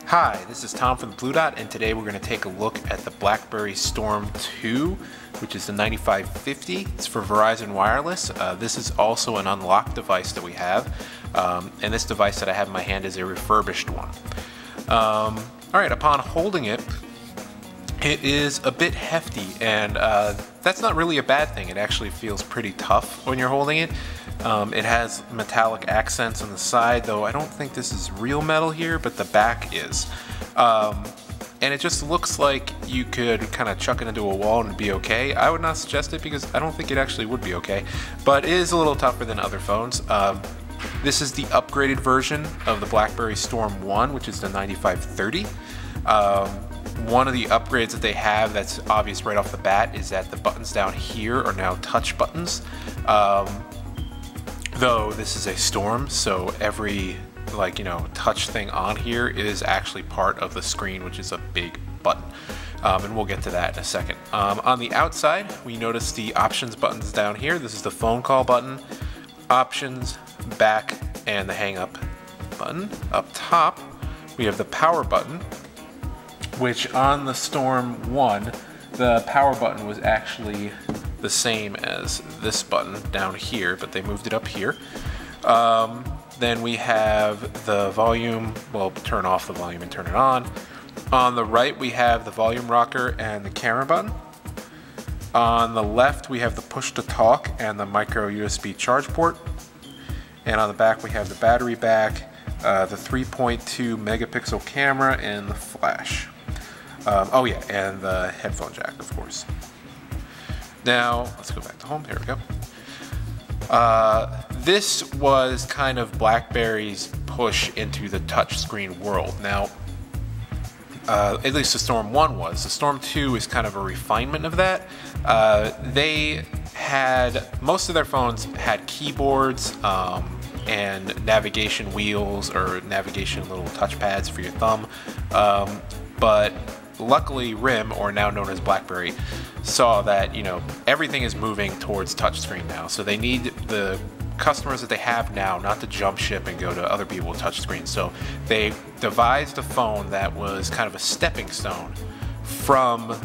Hi, this is Tom from the Blue Dot, and today we're going to take a look at the Blackberry Storm 2, which is the 9550. It's for Verizon Wireless. This is also an unlocked device that we have, and this device that I have in my hand is a refurbished one. Alright, upon holding it, it is a bit hefty, and that's not really a bad thing. It actually feels pretty tough when you're holding it. It has metallic accents on the side, though I don't think this is real metal here, but the back is. And it just looks like you could kind of chuck it into a wall and it'd be okay. I would not suggest it because I don't think it actually would be okay, but it is a little tougher than other phones. This is the upgraded version of the Blackberry Storm 1, which is the 9530. One of the upgrades that they have that's obvious right off the bat is that the buttons down here are now touch buttons. Though this is a Storm, so every touch thing on here is actually part of the screen, which is a big button. And we'll get to that in a second. On the outside, we notice the options buttons down here. This is the phone call button, options, back, and the hang up button. Up top, we have the power button, which on the Storm 1, the power button was actually the same as this button down here, but they moved it up here. Then we have the volume, well, turn off the volume and turn it on. On the right, we have the volume rocker and the camera button. On the left, we have the push to talk and the micro USB charge port. And on the back, we have the battery back, the 3.2 megapixel camera, and the flash. Oh yeah, and the headphone jack, of course. Now, let's go back to home. Here we go. This was kind of BlackBerry's push into the touchscreen world. Now, at least the Storm 1 was. The Storm 2 is kind of a refinement of that. Most of their phones had keyboards and navigation wheels or navigation little touchpads for your thumb. But luckily RIM, or now known as BlackBerry, saw that everything is moving towards touchscreen now, so they need the customers that they have now not to jump ship and go to other people with touchscreens. So they devised a phone that was kind of a stepping stone from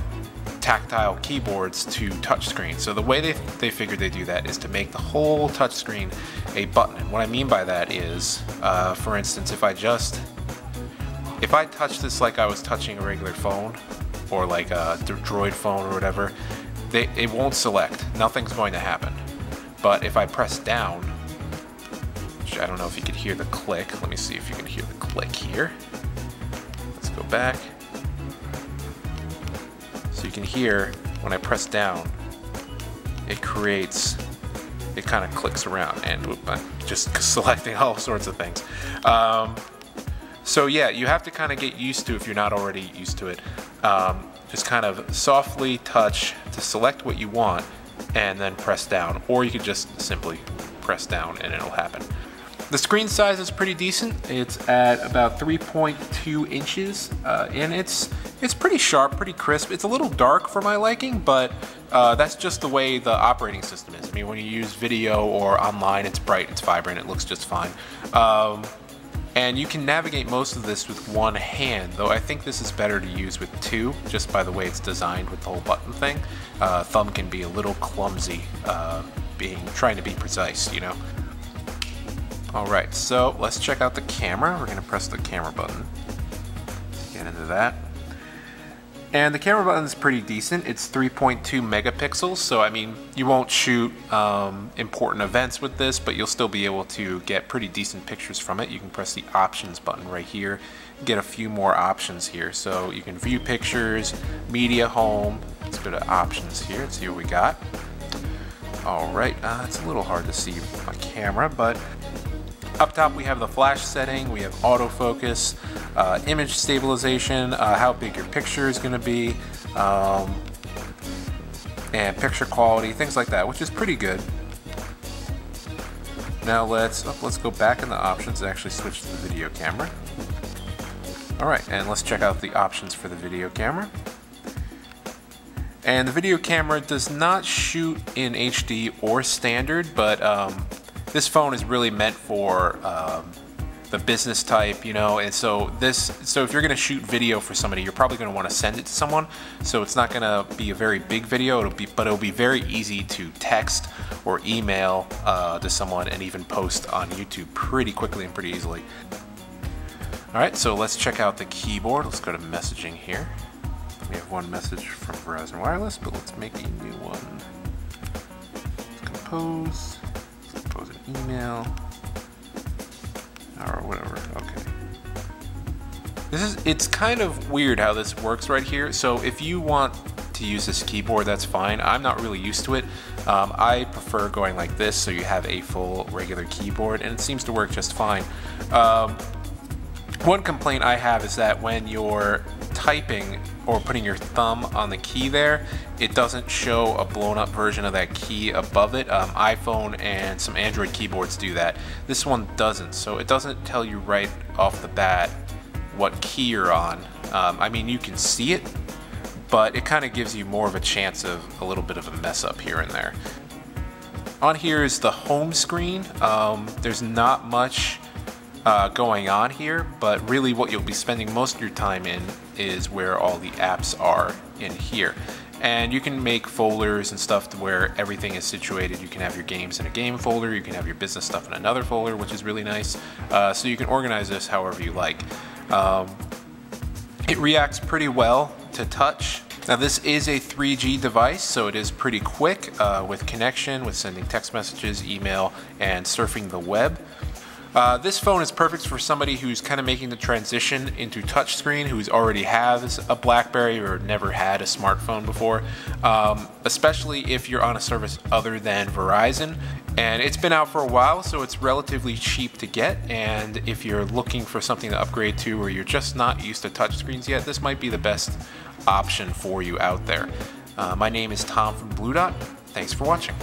tactile keyboards to touchscreen. So the way they figured they do that is to make the whole touchscreen a button. And what I mean by that is, for instance, if I touch this like I was touching a regular phone, or like a Droid phone or whatever, it won't select. Nothing's going to happen. But if I press down, which I don't know if you could hear the click. Let me see if you can hear the click here. Let's go back. So you can hear when I press down, it kind of clicks around, and I'm just selecting all sorts of things. So yeah, you have to kind of get used to, if you're not already used to it, just kind of softly touch to select what you want and then press down, or you could just simply press down and it'll happen. The screen size is pretty decent. It's at about 3.2 inches, and it's pretty sharp, pretty crisp. It's a little dark for my liking, but that's just the way the operating system is. I mean, when you use video or online, it's bright, it's vibrant, it looks just fine. And you can navigate most of this with one hand, though I think this is better to use with two, just by the way it's designed with the whole button thing. Thumb can be a little clumsy, trying to be precise, Alright, so let's check out the camera. We're going to press the camera button. Get into that. And the camera button is pretty decent. It's 3.2 megapixels, so I mean, you won't shoot important events with this, but you'll still be able to get pretty decent pictures from it. You can press the options button right here, get a few more options here. So you can view pictures, media, home. Let's go to options here and see what we got. Alright, it's a little hard to see on camera, but up top we have the flash setting, we have autofocus, image stabilization, how big your picture is going to be, and picture quality, things like that, which is pretty good. Now let's go back in the options and actually switch to the video camera. Alright, and let's check out the options for the video camera. And the video camera does not shoot in HD or standard, but this phone is really meant for the business type, you know, and so if you're gonna shoot video for somebody, you're probably gonna want to send it to someone. So it's not gonna be a very big video, but it'll be very easy to text or email to someone and even post on YouTube pretty quickly and pretty easily. All right, so let's check out the keyboard. Let's go to messaging here. We have one message from Verizon Wireless, but let's make a new one. Let's compose an email. Or whatever, okay. It's kind of weird how this works right here. So if you want to use this keyboard, that's fine. I'm not really used to it. I prefer going like this, so you have a full regular keyboard, and it seems to work just fine. One complaint I have is that when you're typing or putting your thumb on the key there, it doesn't show a blown up version of that key above it. iPhone and some Android keyboards do that. This one doesn't, so it doesn't tell you right off the bat what key you're on. I mean, you can see it, but it kind of gives you more of a chance of a little bit of a mess up here and there. On here is the home screen. There's not much going on here, but really what you'll be spending most of your time in is where all the apps are in here. And you can make folders and stuff to where everything is situated. You can have your games in a game folder, you can have your business stuff in another folder, which is really nice. So you can organize this however you like. It reacts pretty well to touch. Now this is a 3G device, so it is pretty quick with connection, with sending text messages, email, and surfing the web. This phone is perfect for somebody who's kind of making the transition into touchscreen, who's already has a Blackberry or never had a smartphone before, especially if you're on a service other than Verizon. And it's been out for a while, so it's relatively cheap to get, and if you're looking for something to upgrade to or you're just not used to touchscreens yet, this might be the best option for you out there. My name is Tom from Blue Dot. Thanks for watching.